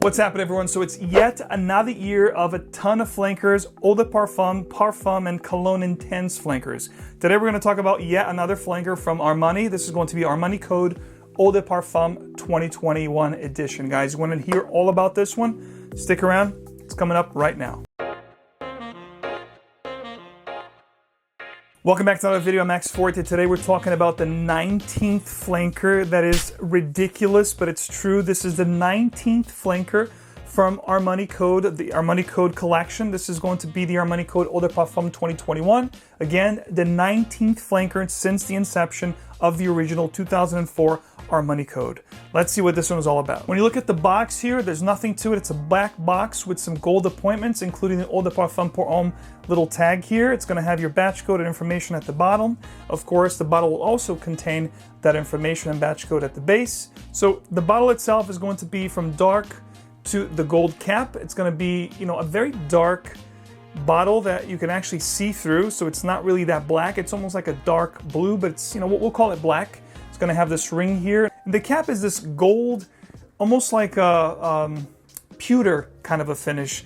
What's happening, everyone? So it's yet another year of a ton of flankers, Eau de Parfum, Parfum, and Cologne Intense flankers. Today we're going to talk about yet another flanker from Armani. This is going to be Armani Code Eau de Parfum 2021 edition. Guys, you want to hear all about this one? Stick around. It's coming up right now. Welcome back to another video. I'm Forti. Today we're talking about the 19th flanker. That is ridiculous, but it's true. This is the 19th flanker from Armani Code, the Armani Code collection. This is going to be the Armani Code Eau de Parfum 2021. Again, the 19th flanker since the inception of the original 2004 Armani Code. Let's see what this one is all about. When you look at the box here, there's nothing to it. It's a black box with some gold appointments, including the Eau de Parfum pour homme little tag here. It's going to have your batch code and information at the bottom. Of course, the bottle will also contain that information and batch code at the base. So the bottle itself is going to be from dark to the gold cap. It's going to be, a very dark bottle that you can actually see through. So it's not really that black. It's almost like a dark blue, but it's, we'll call it black. It's going to have this ring here. The cap is this gold, almost like a pewter kind of a finish,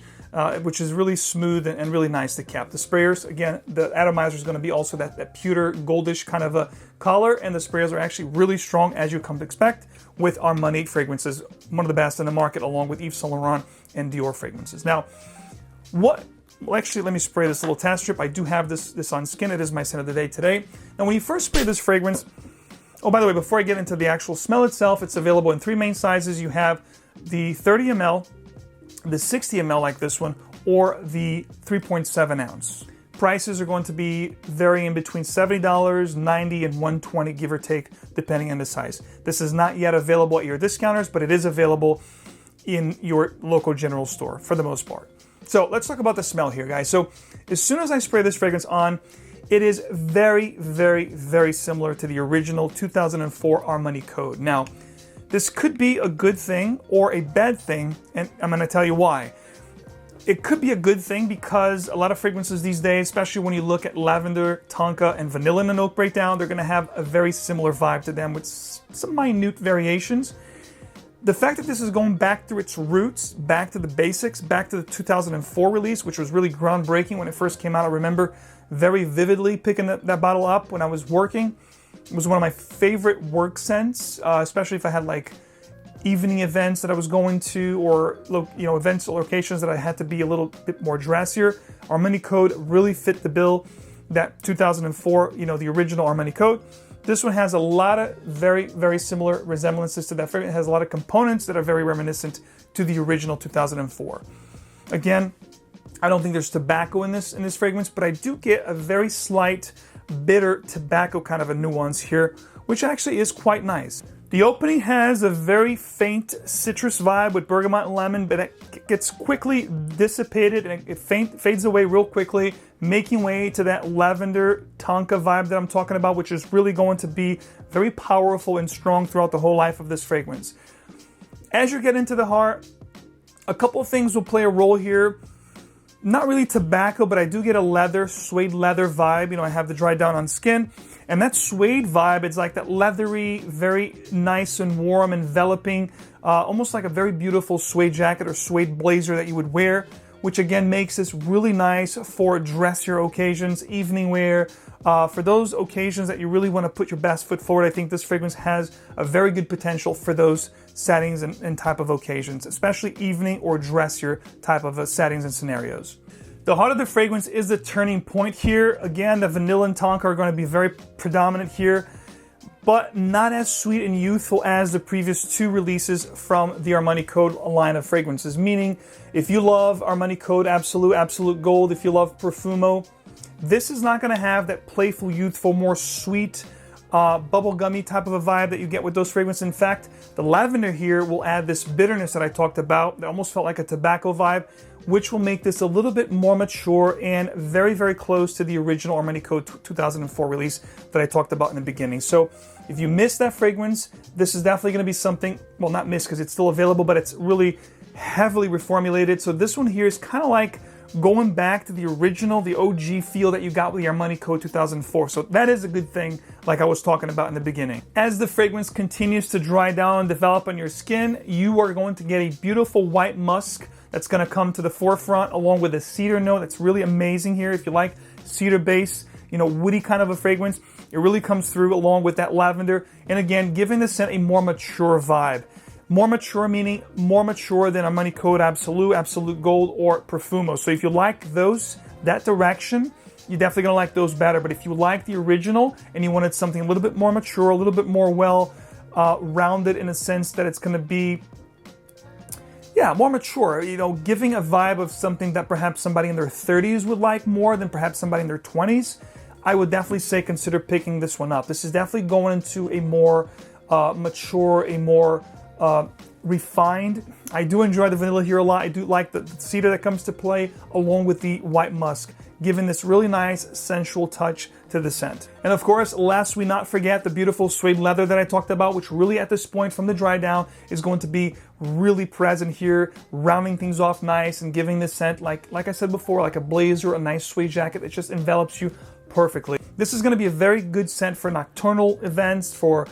which is really smooth and really nice to cap. The sprayers, again, the atomizer is going to be also that pewter goldish kind of a color, and the sprayers are actually really strong, as you come to expect, with Armani fragrances, one of the best in the market, along with Yves Saint Laurent and Dior fragrances. Now, well, actually, let me spray this little test strip. I do have this on skin. It is my scent of the day today. Now, when you first spray this fragrance, oh, by the way, before I get into the actual smell itself, it's available in three main sizes. You have the 30 ml, the 60 ml like this one, or the 3.7 ounce. Prices are going to be varying between $70, $90, and $120, give or take, depending on the size. This is not yet available at your discounters, but it is available in your local general store for the most part. So let's talk about the smell here, guys. So as soon as I spray this fragrance on, it is very, very, very similar to the original 2004 Armani Code. Now, this could be a good thing or a bad thing, and I'm going to tell you why. It could be a good thing because a lot of fragrances these days, especially when you look at lavender, tonka, and vanilla in a note breakdown, they're going to have a very similar vibe to them with some minute variations. The fact that this is going back to its roots, back to the basics, back to the 2004 release, which was really groundbreaking when it first came out. I remember very vividly picking that bottle up when I was working. It was one of my favorite work scents, especially if I had like evening events that I was going to, or events or locations that I had to be a little bit more dressier. Armani Code really fit the bill. That 2004, the original Armani Code. This one has a lot of very, very similar resemblances to that fragrance. It has a lot of components that are very reminiscent to the original 2004. Again, I don't think there's tobacco in this fragrance, but I do get a very slight bitter tobacco kind of a nuance here, which actually is quite nice. The opening has a very faint citrus vibe with bergamot and lemon, but it gets quickly dissipated and it fades away real quickly, making way to that lavender tonka vibe that I'm talking about, which is really going to be very powerful and strong throughout the whole life of this fragrance. As you get into the heart, a couple of things will play a role here. Not really tobacco, but I do get a suede leather vibe. I have the dry down on skin. And that suede vibe, it's like that leathery, very nice and warm, enveloping, almost like a very beautiful suede jacket or suede blazer that you would wear, which again makes this really nice for dressier occasions, evening wear. For those occasions that you really want to put your best foot forward, I think this fragrance has a very good potential for those settings and type of occasions, especially evening or dressier type of settings and scenarios. The heart of the fragrance is the turning point here. Again, the vanilla and tonka are going to be very predominant here, but not as sweet and youthful as the previous two releases from the Armani Code line of fragrances. Meaning, if you love Armani Code Absolute Gold, if you love Profumo, this is not going to have that playful, youthful, more sweet, bubblegummy type of a vibe that you get with those fragrances. In fact, the lavender here will add this bitterness that I talked about that almost felt like a tobacco vibe, which will make this a little bit more mature and very, very close to the original Armani Code 2004 release that I talked about in the beginning. So if you missed that fragrance, this is definitely going to be something, well, not missed because it's still available, but it's really heavily reformulated. So this one here is kind of like going back to the original, the OG feel that you got with the Armani Code 2004. So that is a good thing, like I was talking about in the beginning. As the fragrance continues to dry down and develop on your skin, you are going to get a beautiful white musk that's going to come to the forefront, along with a cedar note that's really amazing here. If you like cedar base, woody kind of a fragrance, it really comes through along with that lavender. And again, giving the scent a more mature vibe. More mature meaning more mature than Armani Code Absolute, Absolute Gold, or Profumo. So if you like that direction, you're definitely going to like those better. But if you like the original and you wanted something a little bit more mature, a little bit more rounded in a sense that it's going to be, more mature, giving a vibe of something that perhaps somebody in their 30s would like more than perhaps somebody in their 20s, I would definitely say consider picking this one up. This is definitely going into a more mature, a more refined. I do enjoy the vanilla here a lot. I do like the cedar that comes to play along with the white musk, giving this really nice sensual touch to the scent. And of course, last we not forget the beautiful suede leather that I talked about, which really at this point from the dry down is going to be really present here, rounding things off nice and giving this scent like I said before, like a blazer, a nice suede jacket that just envelops you perfectly. This is going to be a very good scent for nocturnal events, for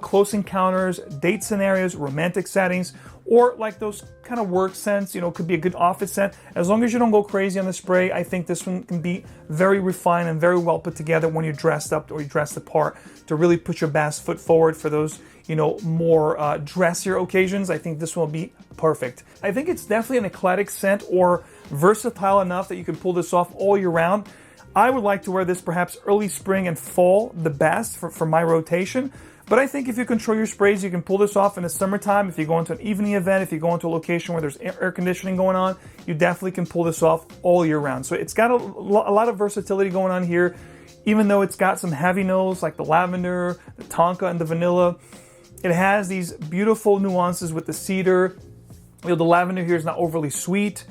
close encounters, date scenarios, romantic settings, or like those kind of work scents. Could be a good office scent. As long as you don't go crazy on the spray, I think this one can be very refined and very well put together when you're dressed up or you dress the part to really put your best foot forward for those more dressier occasions. I think this one will be perfect. I think it's definitely an eclectic scent, or versatile enough that you can pull this off all year round. I would like to wear this perhaps early spring and fall the best for my rotation. But I think if you control your sprays, you can pull this off in the summertime. If you go into an evening event, if you go into a location where there's air conditioning going on, you definitely can pull this off all year round. So it's got a lot of versatility going on here, even though it's got some heavy notes like the lavender, the tonka, and the vanilla. It has these beautiful nuances with the cedar. The lavender here is not overly sweet,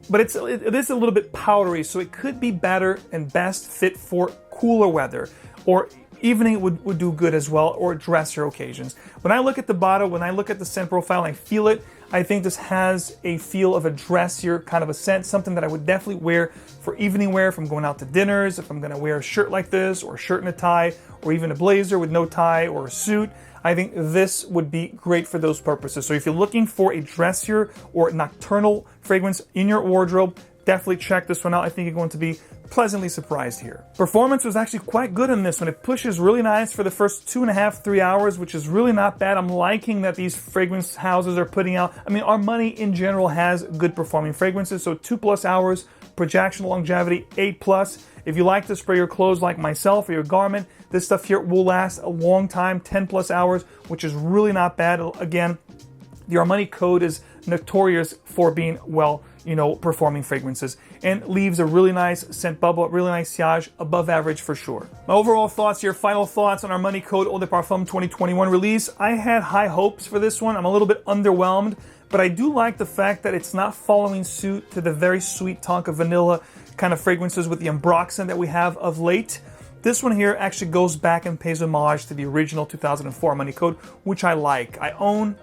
but it is a little bit powdery, so it could be better and best fit for cooler weather, or evening would do good as well, or dressier occasions. When I look at the bottle, when I look at the scent profile, I feel it. I think this has a feel of a dressier kind of a scent, something that I would definitely wear for evening wear if I'm going out to dinners, if I'm going to wear a shirt like this, or a shirt and a tie, or even a blazer with no tie, or a suit. I think this would be great for those purposes. So if you're looking for a dressier or nocturnal fragrance in your wardrobe, definitely check this one out. I think you're going to be pleasantly surprised here. Performance was actually quite good in this one. It pushes really nice for the first 2.5, 3 hours, which is really not bad. I'm liking that these fragrance houses are putting out. Armani in general has good performing fragrances, so 2+ hours, projection longevity 8+. If you like to spray your clothes like myself or your garment, this stuff here will last a long time, 10+ hours, which is really not bad. Again, the Armani Code is notorious for being performing fragrances, and leaves a really nice scent bubble, really nice sillage, above average for sure. My overall thoughts here, final thoughts on Armani Code Eau de Parfum 2021 release. I had high hopes for this one. I'm a little bit underwhelmed, but I do like the fact that it's not following suit to the very sweet tonka vanilla kind of fragrances with the ambroxan that we have of late. This one here actually goes back and pays homage to the original 2004 Armani Code, which I like. I own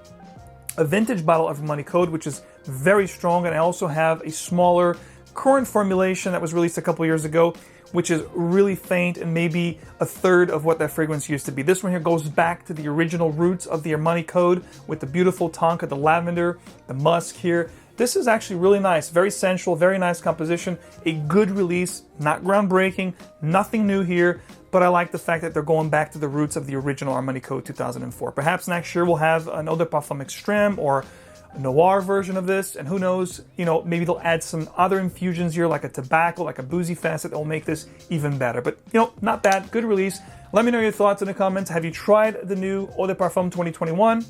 a vintage bottle of Armani Code, which is very strong, and I also have a smaller current formulation that was released a couple years ago, which is really faint and maybe a third of what that fragrance used to be. This one here goes back to the original roots of the Armani Code with the beautiful tonka, the lavender, the musk here. This is actually really nice, very sensual, very nice composition, a good release, not groundbreaking, nothing new here, but I like the fact that they're going back to the roots of the original Armani Code 2004. Perhaps next year we'll have an Eau de Parfum Extreme or a noir version of this, and who knows, maybe they'll add some other infusions here like a tobacco, like a boozy facet that will make this even better. But, not bad, good release. Let me know your thoughts in the comments. Have you tried the new Eau de Parfum 2021?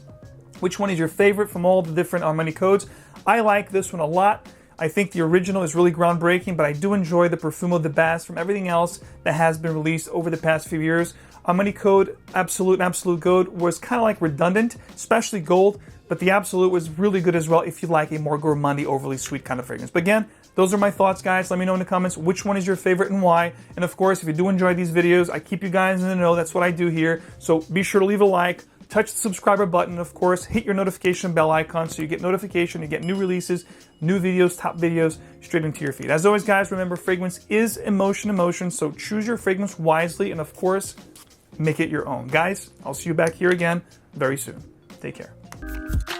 Which one is your favorite from all the different Armani Codes? I like this one a lot. I think the original is really groundbreaking, but I do enjoy the Profumo the best from everything else that has been released over the past few years. Armani Code Absolute and Absolute Gold was kind of like redundant, especially Gold, but the Absolute was really good as well if you like a more gourmandy, overly sweet kind of fragrance. But again, those are my thoughts, guys. Let me know in the comments which one is your favorite and why. And of course, if you do enjoy these videos, I keep you guys in the know. That's what I do here. So be sure to leave a like, touch the subscriber button, of course, hit your notification bell icon so you get notification, you get new releases, new videos, top videos straight into your feed. As always, guys, remember, fragrance is emotion, so choose your fragrance wisely and, of course, make it your own. Guys, I'll see you back here again very soon. Take care.